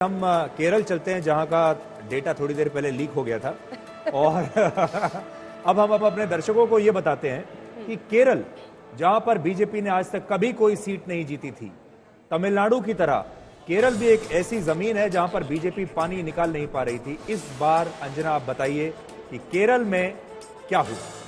हम केरल चलते हैं, जहां का डेटा थोड़ी देर पहले लीक हो गया था और अब हम अपने दर्शकों को यह बताते हैं कि केरल, जहां पर बीजेपी ने आज तक कभी कोई सीट नहीं जीती थी, तमिलनाडु की तरह केरल भी एक ऐसी जमीन है जहां पर बीजेपी पानी निकाल नहीं पा रही थी। इस बार अंजना आप बताइए कि केरल में क्या हुआ।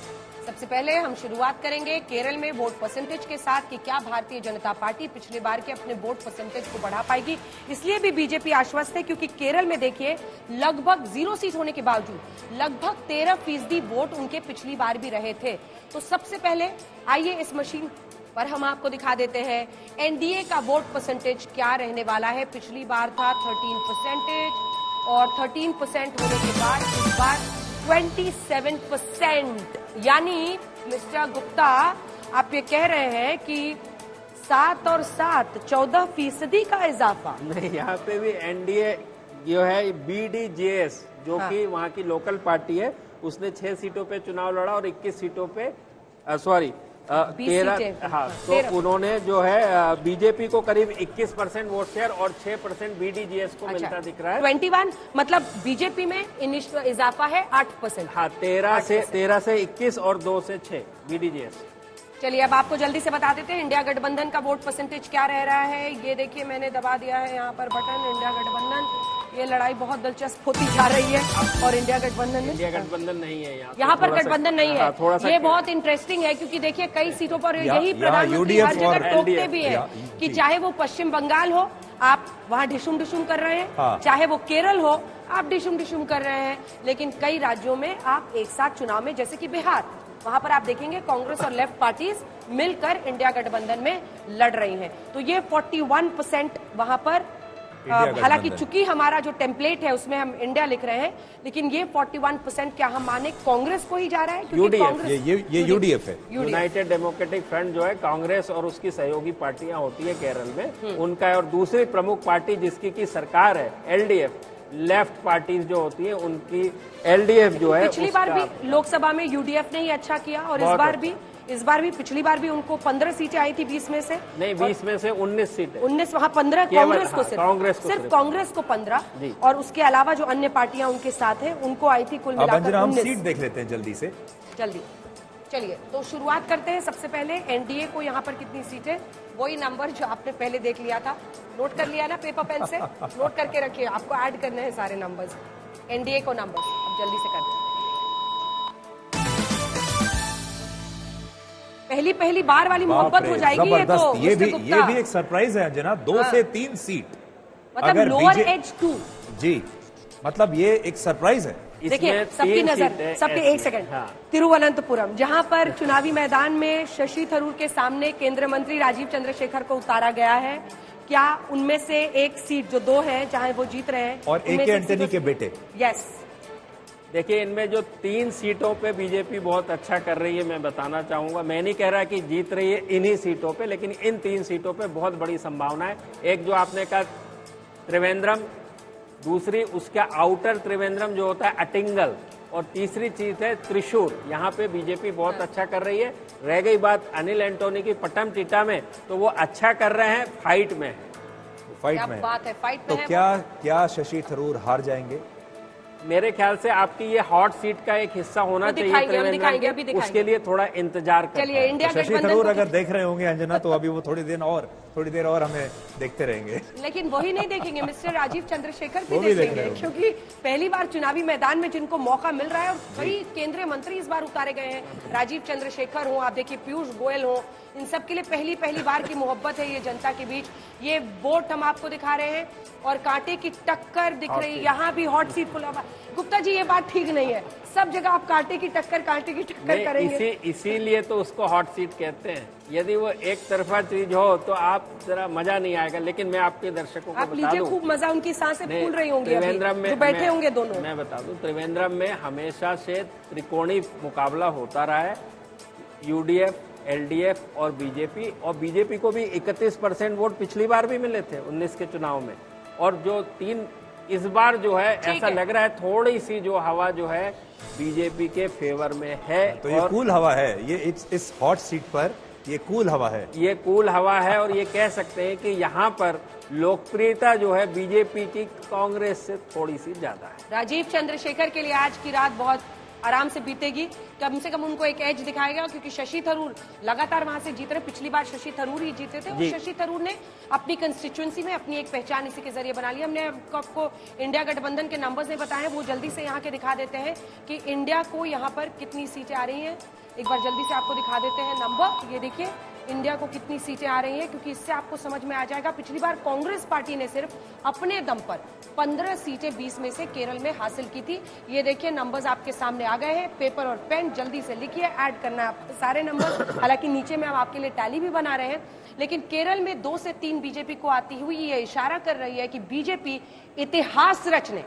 सबसे पहले हम शुरुआत करेंगे केरल में वोट परसेंटेज के साथ कि क्या भारतीय जनता पार्टी पिछली बार के अपने वोट परसेंटेज को बढ़ा पाएगी। इसलिए भी बीजेपी आश्वस्त है क्योंकि केरल में देखिए लगभग 0 सीट होने के बावजूद लगभग 13% वोट उनके पिछली बार भी रहे थे। तो सबसे पहले आइए इस मशीन पर हम आपको दिखा देते हैं एनडीए का वोट परसेंटेज क्या रहने वाला है। पिछली बार था 13% और 13% होने के बाद इस बार 27%, यानी मिस्टर गुप्ता आप ये कह रहे हैं कि 7 और 7 14% का इजाफा। नहीं, यहाँ पे भी एनडीए जो है बीडीजेएस जो कि वहाँ की लोकल पार्टी है, उसने 6 सीटों पे चुनाव लड़ा और 21 सीटों पे 13, हाँ, तो उन्होंने जो है बीजेपी को करीब 21% वोट शेयर और 6% बीडीजेएस को मिलता दिख रहा है। 21 मतलब बीजेपी में इजाफा है 8%। हाँ, 13 से 21 और 2 से 6 बीडीजेएस। चलिए अब आपको जल्दी से बता देते हैं इंडिया गठबंधन का वोट परसेंटेज क्या रह रहा है। ये देखिए मैंने दबा दिया है यहाँ पर बटन इंडिया गठबंधन। ये लड़ाई बहुत दिलचस्प होती जा रही है और इंडिया गठबंधन नहीं है यहाँ पर गठबंधन नहीं है। थोड़ा सा ये बहुत इंटरेस्टिंग है क्योंकि देखिए कई सीटों पर यही प्रधानमंत्री हर जगह टोकते भी है कि चाहे वो पश्चिम बंगाल हो आप वहाँ डिशुम डिशुम कर रहे हैं, चाहे वो केरल हो आप डिशुम डिशुम कर रहे हैं, लेकिन कई राज्यों में आप एक साथ चुनाव में, जैसे कि बिहार, वहां पर आप देखेंगे कांग्रेस और लेफ्ट पार्टीज मिलकर इंडिया गठबंधन में लड़ रही हैं। तो ये 41% वहां पर, हालांकि चूंकि हमारा जो टेम्पलेट है उसमें हम इंडिया लिख रहे हैं, लेकिन ये 41% क्या हम माने कांग्रेस को ही जा रहा है क्योंकि कांग्रेस ये यूडीएफ है। यूनाइटेड डेमोक्रेटिक फ्रंट जो है कांग्रेस और उसकी सहयोगी पार्टियां होती है केरल में, उनका है। और दूसरी प्रमुख पार्टी जिसकी की सरकार है एलडीएफ, लेफ्ट पार्टीज जो होती है उनकी एलडीएफ जो है। पिछली बार भी लोकसभा में यूडीएफ ने ही अच्छा किया और इस बार भी पिछली बार भी उनको 15 सीटें आई थी 20 में से। नहीं, 20 में से 19 सीटें। 19 वहाँ 15 कांग्रेस को सिर्फ कांग्रेस को 15 और उसके अलावा जो अन्य पार्टियां उनके साथ हैं उनको आई थी कुल मिलाकर 19 सीट देख लेते हैं जल्दी से। चलिए तो शुरुआत करते हैं। सबसे पहले एनडीए को यहाँ पर कितनी सीटें, वही नंबर जो आपने पहले देख लिया था, नोट कर लिया ना पेपर पेन से, नोट करके रखिए, आपको ऐड करने हैं सारे नंबर्स, एनडीए को नंबर्स। अब जल्दी से करते हैं। पहली बार वाली मोहब्बत हो जाएगी ये तो। ये भी एक सरप्राइज है अंजना, 2 से 3 सीट, मतलब लोअर एज 2 जी, मतलब ये एक सरप्राइज है। देखिए सबकी नजर, सबके एक सेकंड, तिरुवनंतपुरम जहां पर चुनावी मैदान में शशि थरूर के सामने केंद्रीय मंत्री राजीव चंद्रशेखर को उतारा गया है, क्या उनमें से एक सीट जो 2 है चाहे वो जीत रहे हैं और एक एंटनी के बेटे। यस, देखिए इनमें जो 3 सीटों पे बीजेपी बहुत अच्छा कर रही है, मैं बताना चाहूंगा। मैं नहीं कह रहा कि जीत रही है इन्हीं सीटों पे, लेकिन इन 3 सीटों पे बहुत बड़ी संभावना है। एक जो आपने कहा त्रिवेंद्रम, दूसरी उसका आउटर त्रिवेंद्रम जो होता है अटिंगल, और तीसरी चीज है त्रिशूर। यहाँ पे बीजेपी बहुत अच्छा कर रही है। रह गई बात अनिल एंटोनी की पटमटिटा में, तो वो अच्छा कर रहे हैं, फाइट में तो क्या शशि थरूर हार जाएंगे? मेरे ख्याल से आपकी ये हॉट सीट का एक हिस्सा होना चाहिए, उसके लिए थोड़ा इंतजार करें। चलिए इंडिया शशि थरूर अगर देख रहे होंगे अंजना, तो अभी वो थोड़ी देर और हमें देखते रहेंगे। लेकिन वही नहीं देखेंगे, मिस्टर राजीव चंद्रशेखर भी देखेंगे, क्योंकि पहली बार चुनावी मैदान में जिनको मौका मिल रहा है, और कई केंद्रीय मंत्री इस बार उतारे गए हैं, राजीव चंद्रशेखर हो, आप देखिए पीयूष गोयल हो, इन सब के लिए पहली बार की मोहब्बत है ये जनता के बीच। ये वोट हम आपको दिखा रहे हैं और कांटे की टक्कर दिख रही है, यहाँ भी हॉट सीट खुला। गुप्ता जी ये बात ठीक नहीं है, सब जगह आप कांटे की टक्कर करेंगे। इसीलिए तो उसको हॉट सीट कहते हैं। यदि वो एक तरफा चीज हो तो आप जरा मजा नहीं आएगा। लेकिन मैं आपके दर्शकों को बता दूं, खूब मजा, उनकी सांसें फूल रही होंगी त्रिवेंद्रम में, बैठे होंगे दोनों। मैं बता दूं, त्रिवेंद्रम में हमेशा से त्रिकोणी मुकाबला होता रहा है, यूडीएफ, एलडीएफ और बीजेपी। और बीजेपी को भी 31% वोट पिछली बार भी मिले थे 19 के चुनाव में, और जो 3 इस बार जो है ऐसा लग रहा है थोड़ी सी जो हवा जो है बीजेपी के फेवर में है। तो ये कूल हवा है, ये इस हॉट सीट पर ये कूल हवा है, ये कूल हवा है। और ये कह सकते हैं कि यहाँ पर लोकप्रियता जो है बीजेपी की कांग्रेस से थोड़ी सी ज्यादा है। राजीव चंद्रशेखर के लिए आज की रात बहुत आराम से बीतेगी, कम से कम उनको एक एज दिखाएगा, क्योंकि शशि थरूर लगातार वहां से जीत रहे। पिछली बार शशि थरूर ही जीते थे और शशि थरूर ने अपनी कंस्टिट्यूएंसी में अपनी एक पहचान इसी के जरिए बना ली। हमने आपको इंडिया गठबंधन के नंबर्स नहीं बताए, वो जल्दी से यहाँ के दिखा देते हैं कि इंडिया को यहाँ पर कितनी सीटें आ रही हैं। एक बार जल्दी से आपको दिखा देते हैं नंबर, ये देखिए इंडिया को कितनी सीटें आ रही हैं, क्योंकि इससे आपको समझ में आ जाएगा। पिछली बार कांग्रेस पार्टी ने सिर्फ अपने दम पर 15 सीटें 20 में से केरल में हासिल की थी। ये देखिए नंबर्स आपके सामने आ गए हैं, पेपर और पेन जल्दी से लिखिए, ऐड करना है आपको सारे नंबर। हालांकि नीचे में हम आपके लिए टैली भी बना रहे हैं, लेकिन केरल में 2 से 3 बीजेपी को आती हुई ये इशारा कर रही है कि बीजेपी इतिहास रचने,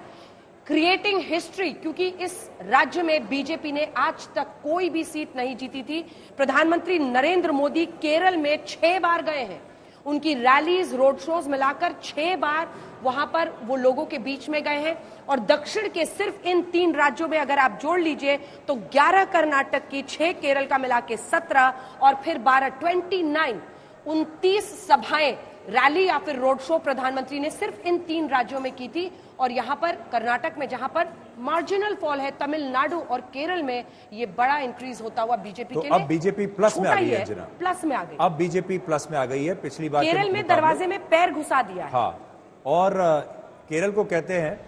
क्रिएटिंग हिस्ट्री, क्योंकि इस राज्य में बीजेपी ने आज तक कोई भी सीट नहीं जीती थी। प्रधानमंत्री नरेंद्र मोदी केरल में 6 बार गए हैं, उनकी रैलीज, रोड शोज मिलाकर 6 बार वहां पर वो लोगों के बीच में गए हैं। और दक्षिण के सिर्फ इन 3 राज्यों में अगर आप जोड़ लीजिए तो 11 कर्नाटक की, 6 केरल का मिला के 17 और फिर 12, 29 सभाएं, रैली या फिर रोड शो प्रधानमंत्री ने सिर्फ इन 3 राज्यों में की थी। और यहां पर कर्नाटक में जहां पर मार्जिनल फॉल है, तमिलनाडु और केरल में ये बड़ा इंक्रीज होता हुआ बीजेपी तो के लिए। अब बीजेपी प्लस में आ गई है, प्लस में आ गई। अब बीजेपी प्लस में आ गई है पिछली बार केरल में दरवाजे में पैर घुसा दिया है। हाँ, और केरल को कहते हैं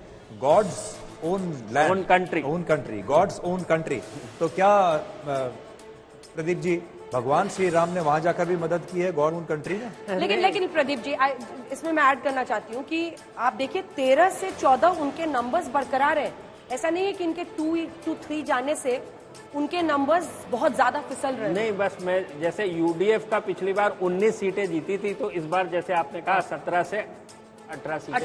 God's own land, own country, own country, God's own country. तो क्या प्रदीप जी, भगवान श्री राम ने वहां जाकर भी मदद की है गॉड ओन कंट्री में? लेकिन प्रदीप जी, इसमें मैं ऐड करना चाहती हूँ कि आप देखिए 13 से 14 उनके नंबर्स बरकरार हैं। ऐसा नहीं है कि इनके 2-3 जाने से उनके नंबर्स बहुत ज्यादा फिसल रहे हैं। नहीं, बस मैं जैसे यूडीएफ का पिछली बार 19 सीटें जीती थी, तो इस बार जैसे आपने कहा 17 से 18 सीटें,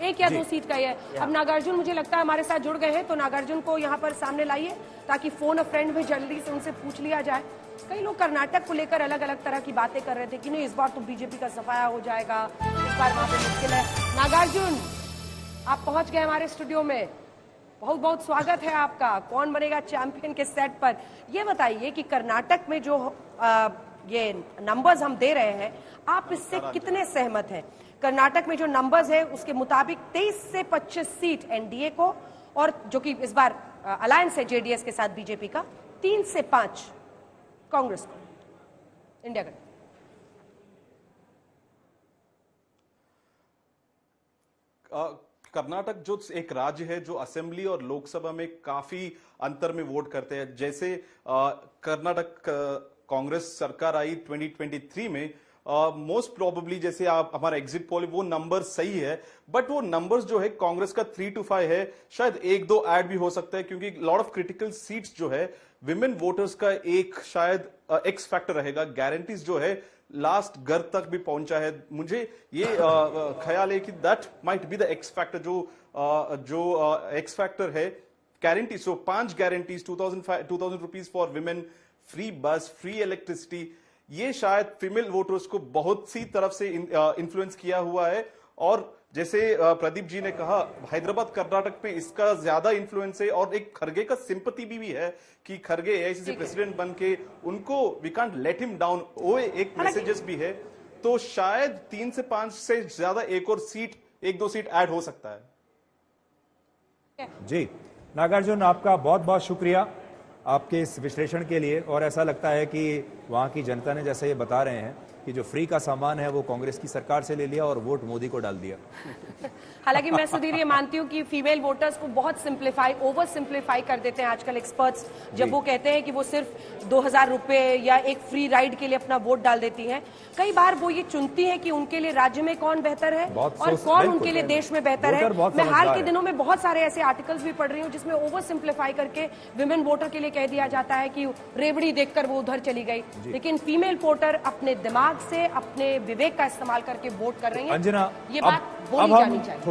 1 या 2 सीट का ही है। अब नागार्जुन मुझे लगता है हमारे साथ जुड़ गए हैं, तो नागार्जुन को यहाँ पर सामने लाइए ताकि फोन अ फ्रेंड में जल्दी से उनसे पूछ लिया जाए। कई लोग कर्नाटक को लेकर अलग अलग तरह की बातें कर रहे थे कि नहीं इस बार तो बीजेपी का सफाया हो जाएगा, इस बार वहां पे मुश्किल है। नागार्जुन, आप पहुंच गए हमारे स्टूडियो में, बहुत बहुत स्वागत है आपका। कौन बनेगा चैंपियन के सेट पर, ये बताइए कि कर्नाटक में जो ये नंबर्स हम दे रहे हैं, आप इससे कितने सहमत हैं? कर्नाटक में जो नंबर्स है उसके मुताबिक 23 से 25 सीट एनडीए को, और जो कि इस बार अलायंस है जेडीएस के साथ बीजेपी का, 3 से 5 कांग्रेस को, इंडिया गठबंधन। कर्नाटक जो एक राज्य है जो असेंबली और लोकसभा में काफी अंतर में वोट करते हैं। जैसे कर्नाटक कांग्रेस सरकार आई 2023 में, मोस्ट प्रोबेबली जैसे आप हमारा एग्जिट पोल वो नंबर सही है, बट वो नंबर्स जो है कांग्रेस का 3 to 5 है, शायद 1-2 ऐड भी हो सकता है, क्योंकि लॉट ऑफ क्रिटिकल सीट्स जो है विमेन वोटर्स का एक शायद एक्स फैक्टर रहेगा। गारंटीज जो है लास्ट घर तक भी पहुंचा है। मुझे ये ख्याल है कि that might be the x factor, जो एक्स फैक्टर है guarantee. So 5 guarantees, 2000 rupees for women, free बस, फ्री इलेक्ट्रिसिटी, ये शायद फीमेल वोटर्स को बहुत सी तरफ से इन्फ्लुएंस किया हुआ है। और जैसे प्रदीप जी ने कहा, हैदराबाद कर्नाटक पे इसका ज्यादा इन्फ्लुएंस है, और एक खरगे का सिंपैथी भी है कि खरगे एआईसीसी प्रेसिडेंट बन के उनको we can't let him down, वो एक मैसेजेस भी है। तो शायद 3 से 5 से ज्यादा एक और सीट, 1-2 सीट ऐड हो सकता है। जी नागार्जुन, आपका बहुत बहुत शुक्रिया आपके इस विश्लेषण के लिए। और ऐसा लगता है कि वहां की जनता ने, जैसे ये बता रहे हैं, कि जो फ्री का सामान है वो कांग्रेस की सरकार से ले लिया और वोट मोदी को डाल दिया। हालांकि मैं सुधीर ये मानती हूँ कि फीमेल वोटर्स को बहुत ओवर सिंप्लीफाई कर देते हैं आजकल एक्सपर्ट्स, जब वो कहते हैं कि वो सिर्फ 2000 रुपए या एक फ्री राइड के लिए अपना वोट डाल देती हैं। कई बार वो ये चुनती है कि उनके लिए राज्य में कौन बेहतर है और कौन उनके लिए देश में बेहतर है। मैं हाल के दिनों में बहुत सारे ऐसे आर्टिकल्स भी पढ़ रही हूँ जिसमें ओवर सिंप्लीफाई करके विमेन वोटर के लिए कह दिया जाता है कि रेवड़ी देखकर वो उधर चली गई, लेकिन फीमेल वोटर अपने दिमाग से, अपने विवेक का इस्तेमाल करके वोट कर रही है। अंजना, ये बात बोली जानी चाहिए।